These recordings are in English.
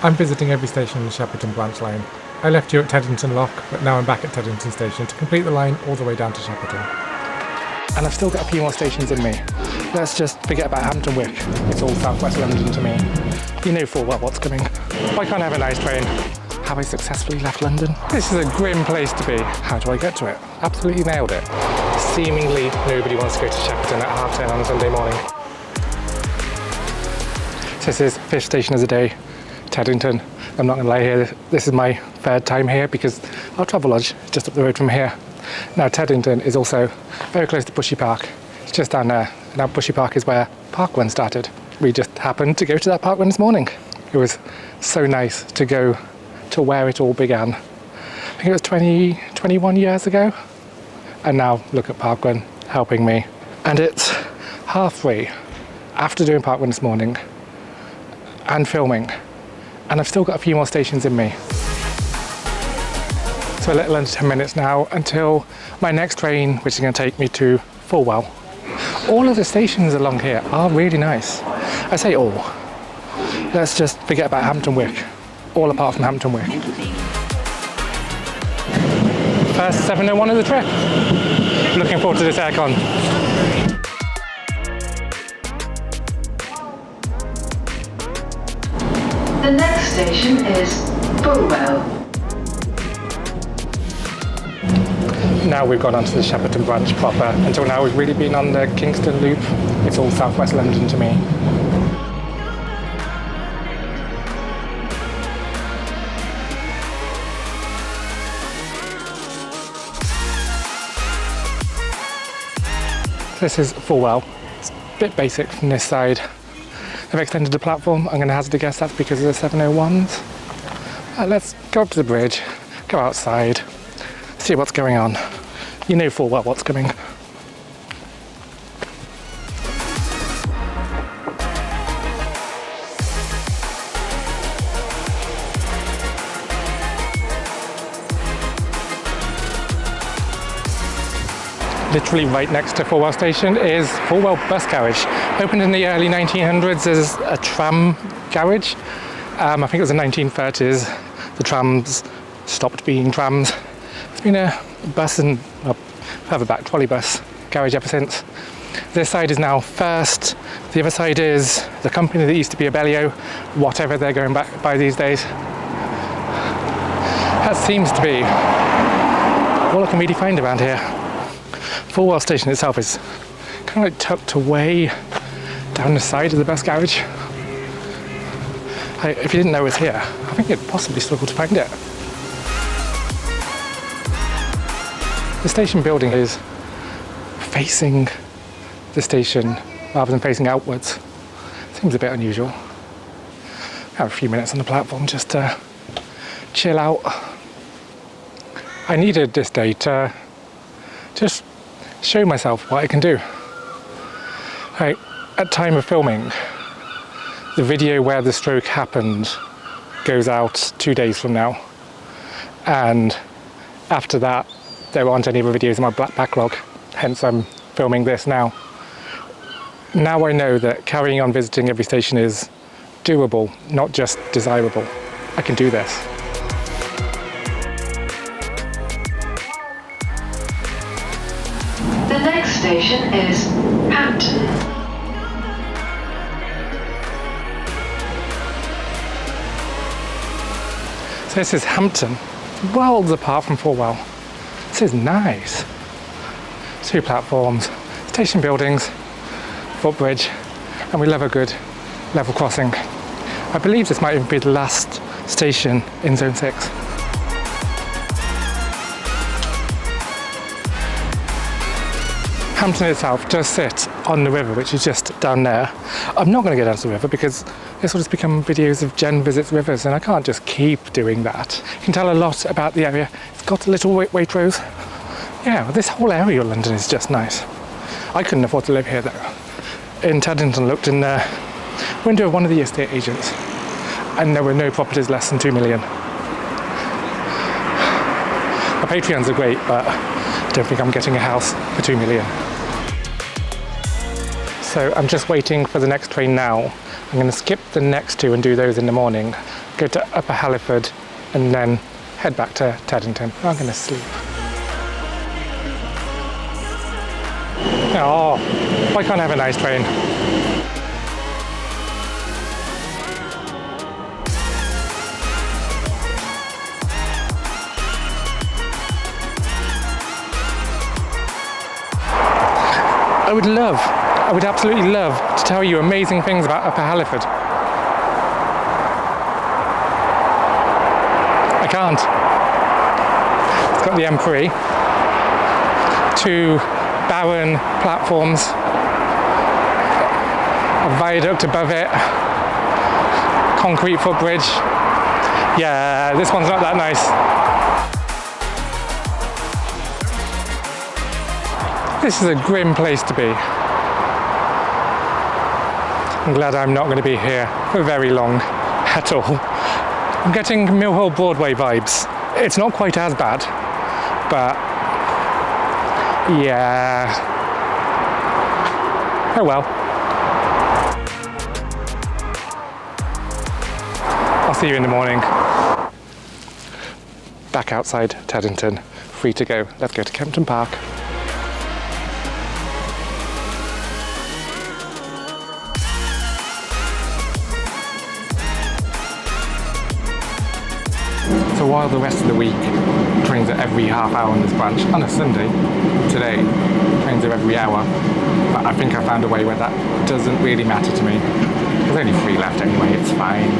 I'm visiting every station on the Shepperton Branch Line. I left you at Teddington Lock, but now I'm back at Teddington Station to complete the line all the way down to Shepperton. And I've still got a few more stations in me. Let's just forget about Hampton Wick. It's all southwest London to me. You know full well what's coming. Why can't I have a nice train? Have I successfully left London? This is a grim place to be. How do I get to it? Absolutely nailed it. Seemingly nobody wants to go to Shepperton at 10:30 on a Sunday morning. So this is 5th station of the day, Teddington. I'm not going to lie here, this is my third time here because our travel lodge is just up the road from here. Now Teddington is also very close to Bushy Park. It's just down there. Now Bushy Park is where Park Run started. We just happened to go to that Park Run this morning. It was so nice to go to where it all began. I think it was 21 years ago. And now look at Park Run helping me. And it's 3:30 after doing Park Run this morning and filming. And I've still got a few more stations in me. So a little under 10 minutes now until my next train, which is going to take me to Fulwell. All of the stations along here are really nice. I say all. Let's just forget about Hampton Wick. All apart from Hampton Wick. First 7:01 of the trip. Looking forward to this aircon. The next station is Fulwell. Now we've gone onto the Shepperton branch proper. Until now we've really been on the Kingston loop. It's all southwest London to me. This is Fulwell. It's a bit basic from this side. They've extended the platform. I'm going to hazard a guess that's because of the 701s. Let's go up to the bridge, go outside, see what's going on. You know full well what's coming. Literally right next to Fulwell station is Fulwell bus garage. Opened in the early 1900s as a tram garage. I think it was the 1930s. The trams stopped being trams. It's been a bus and further back trolley bus garage ever since. This side is now First. The other side is the company that used to be Abellio, whatever they're going back by these days. That seems to be all I can really find around here. Fulwell station itself is kind of like tucked away down the side of the bus garage. If you didn't know it was here, I think you'd possibly struggle to find it. The station building is facing the station rather than facing outwards. Seems a bit unusual. I have a few minutes on the platform just to chill out. I needed this day to just show myself what I can do. Right, at time of filming, the video where the stroke happened goes out 2 days from now, and after that there aren't any other videos in my backlog, hence I'm filming this now. Now I know that carrying on visiting every station is doable, not just desirable. I can do this. The next station is Hampton. So this is Hampton, worlds apart from Fulwell. This is nice. 2 platforms, station buildings, footbridge, and we love a good level crossing. I believe this might even be the last station in Zone 6. Hampton itself does sit on the river, which is just down there. I'm not going to go down to the river because this will just become videos of Jen visits rivers, and I can't just keep doing that. You can tell a lot about the area. It's got a little Waitrose. Yeah, well, this whole area of London is just nice. I couldn't afford to live here though. In Teddington, looked in the window of one of the estate agents, and there were no properties less than 2 million. My Patreons are great, but I don't think I'm getting a house for 2 million. So I'm just waiting for the next train now. I'm going to skip the next 2 and do those in the morning. go to Upper Halliford and then head back to Teddington. I'm going to sleep. Oh, why can't I have a nice train? I would absolutely love to tell you amazing things about Upper Halliford. I can't. It's got the M3, 2 barren platforms, a viaduct above it, concrete footbridge. Yeah, this one's not that nice. This is a grim place to be. I'm glad I'm not going to be here for very long at all. I'm getting Millwall Broadway vibes. It's not quite as bad, but yeah. Oh well. I'll see you in the morning. Back outside Teddington, free to go. Let's go to Kempton Park. So while the rest of the week trains are every half hour on this branch, on a Sunday, today trains are every hour. But I think I found a way where that doesn't really matter to me. There's only 3 left anyway, it's fine.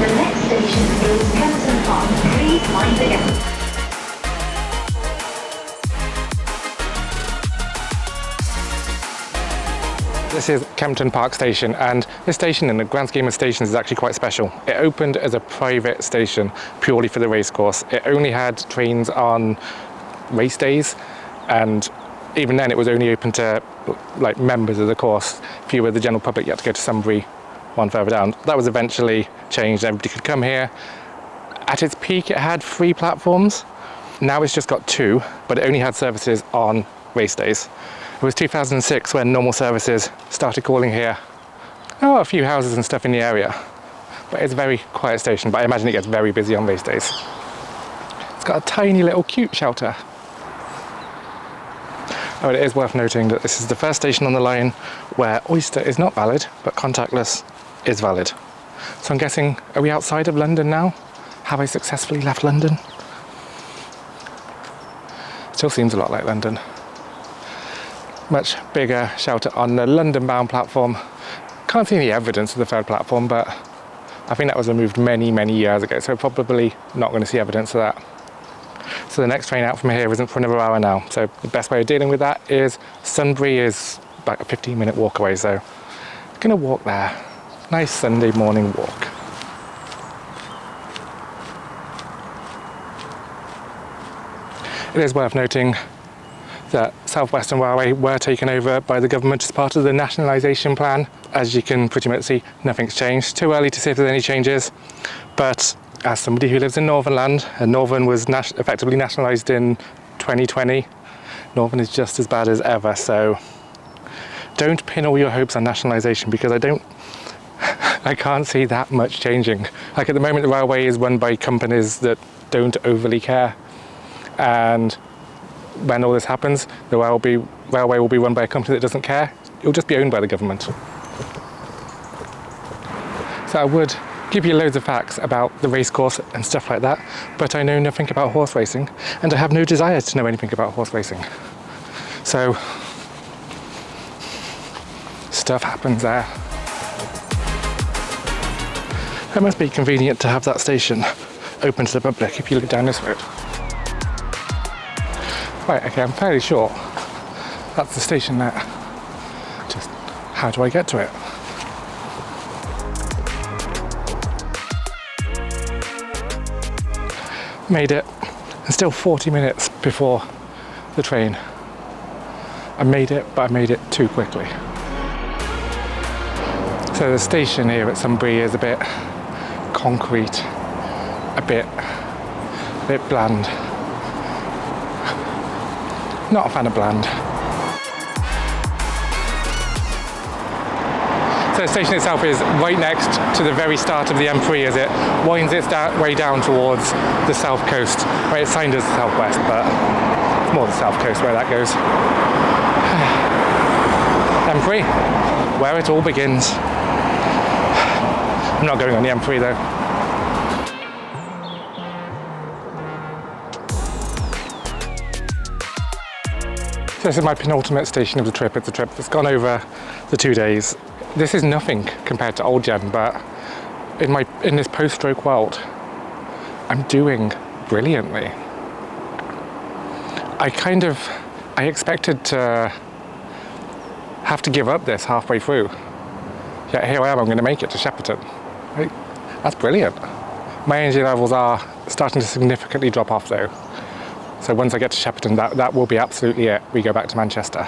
The next station is Kempton Park. Please mind the gap. This is Kempton Park Station, and this station in the grand scheme of stations is actually quite special. It opened as a private station purely for the racecourse. It only had trains on race days, and even then it was only open to like members of the course. If you were the general public, you had to go to Sunbury, one further down. That was eventually changed. Everybody could come here. At its peak it had 3 platforms. Now it's just got 2, but it only had services on race days. It was 2006 when normal services started calling here. Oh, a few houses and stuff in the area, but it's a very quiet station, but I imagine it gets very busy on race days. It's got a tiny little cute shelter. Oh, it is worth noting that this is the first station on the line where Oyster is not valid, but contactless is valid. So I'm guessing, are we outside of London now? Have I successfully left London? Still seems a lot like London. Much bigger shelter on the London-bound platform. Can't see any evidence of the 3rd platform, but I think that was removed many, many years ago, so probably not going to see evidence of that. So the next train out from here isn't for another hour now. So the best way of dealing with that is Sunbury is about a 15-minute walk away, so I'm going to walk there. Nice Sunday morning walk. It is worth noting that South Western Railway were taken over by the government as part of the nationalisation plan. As you can pretty much see, nothing's changed. Too early to see if there's any changes, but as somebody who lives in Northern land, and Northern was effectively nationalised in 2020, Northern is just as bad as ever, so don't pin all your hopes on nationalisation, because I can't see that much changing. Like at the moment, the railway is run by companies that don't overly care, and when all this happens, the railway will be run by a company that doesn't care. It'll just be owned by the government. So I would give you loads of facts about the racecourse and stuff like that, but I know nothing about horse racing, and I have no desire to know anything about horse racing. So stuff happens there. It must be convenient to have that station open to the public if you live down this road. Right, okay, I'm fairly sure that's the station there. Just how do I get to it? Made it, and still 40 minutes before the train. I made it, but I made it too quickly. So the station here at Sunbury is a bit concrete, a bit bland. Not a fan of bland. So the station itself is right next to the very start of the M3 as it winds its way down towards the south coast. Right, it's signed as the southwest, but it's more the south coast where that goes. M3, where it all begins. I'm not going on the M3 though. So this is my penultimate station of the trip. It's a trip that's gone over the 2 days. This is nothing compared to Old Gen, but in this post-stroke world, I'm doing brilliantly. I expected to have to give up this halfway through. Yet here I am, I'm going to make it to Shepperton. Right? That's brilliant. My energy levels are starting to significantly drop off though. So once I get to Shepperton, that will be absolutely it. We go back to Manchester.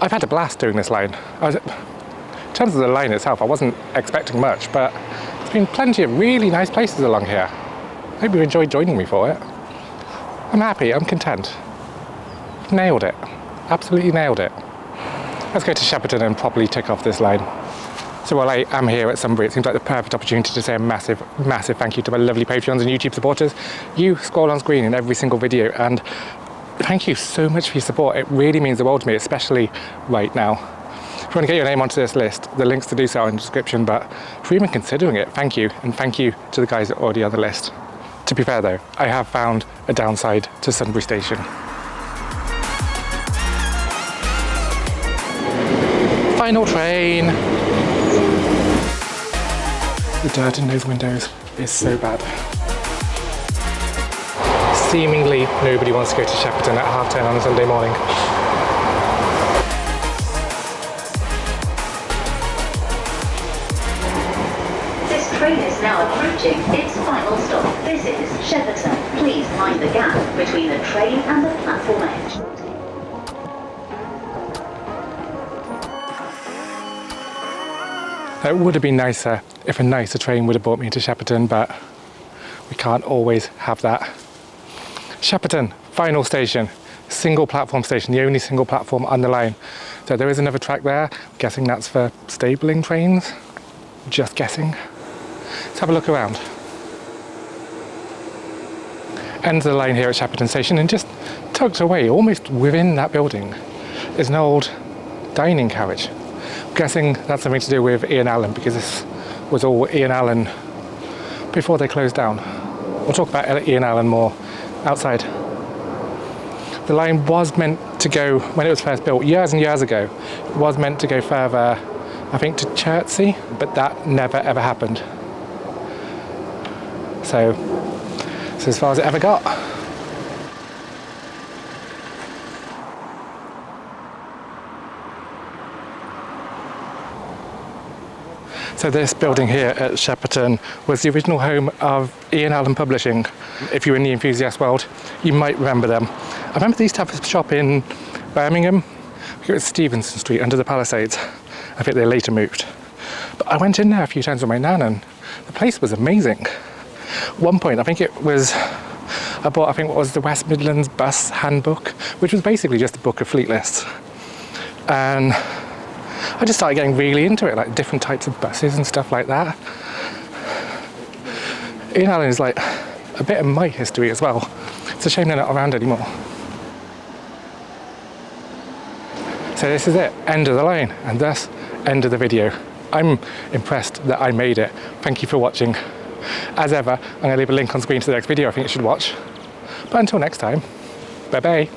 I've had a blast doing this line. In terms of the line itself, I wasn't expecting much, but there's been plenty of really nice places along here. I hope you enjoyed joining me for it. I'm happy, I'm content. Nailed it. Absolutely nailed it. Let's go to Shepperton and properly tick off this line. So while I am here at Sunbury, it seems like the perfect opportunity to say a massive, massive thank you to my lovely Patreons and YouTube supporters. You scroll on screen in every single video, and thank you so much for your support. It really means the world to me, especially right now. If you want to get your name onto this list, the links to do so are in the description, but if you're even considering it, thank you, and thank you to the guys that are already on the list. To be fair though, I have found a downside to Sunbury Station. Final train! The dirt in those windows is so bad. Seemingly nobody wants to go to Shepperton at 10:30 on a Sunday morning. This train is now approaching its final stop. This is Shepperton. Please mind the gap between the train and the platform edge. It would have been nicer if a nicer train would have brought me into Shepperton, but we can't always have that. Shepperton, final station, single platform station, the only single platform on the line. So there is another track there. I'm guessing that's for stabling trains. Just guessing. Let's have a look around. Ends of the line here at Shepperton Station, and just tucked away, almost within that building, is an old dining carriage. I'm guessing that's something to do with Ian Allen, because this was all Ian Allen before they closed down. We'll talk about Ian Allen more outside. The line was meant to go, when it was first built years and years ago, it was meant to go further, I think, to Chertsey, but that never ever happened. So it's as far as it ever got. So this building here at Shepperton was the original home of Ian Allen Publishing. If you're in the enthusiast world, you might remember them. I remember they used to have a shop in Birmingham. I think it was Stevenson Street under the Palisades. I think they later moved. But I went in there a few times with my nan, and the place was amazing. At one point, I think I bought what was the West Midlands Bus Handbook, which was basically just a book of fleet lists. And I just started getting really into it, like different types of buses and stuff like that. Ian Allen is like a bit of my history as well. It's a shame they're not around anymore. So this is it, end of the line, and thus end of the video. I'm impressed that I made it. Thank you for watching. As ever, I'm going to leave a link on screen to the next video I think you should watch. But until next time, bye bye.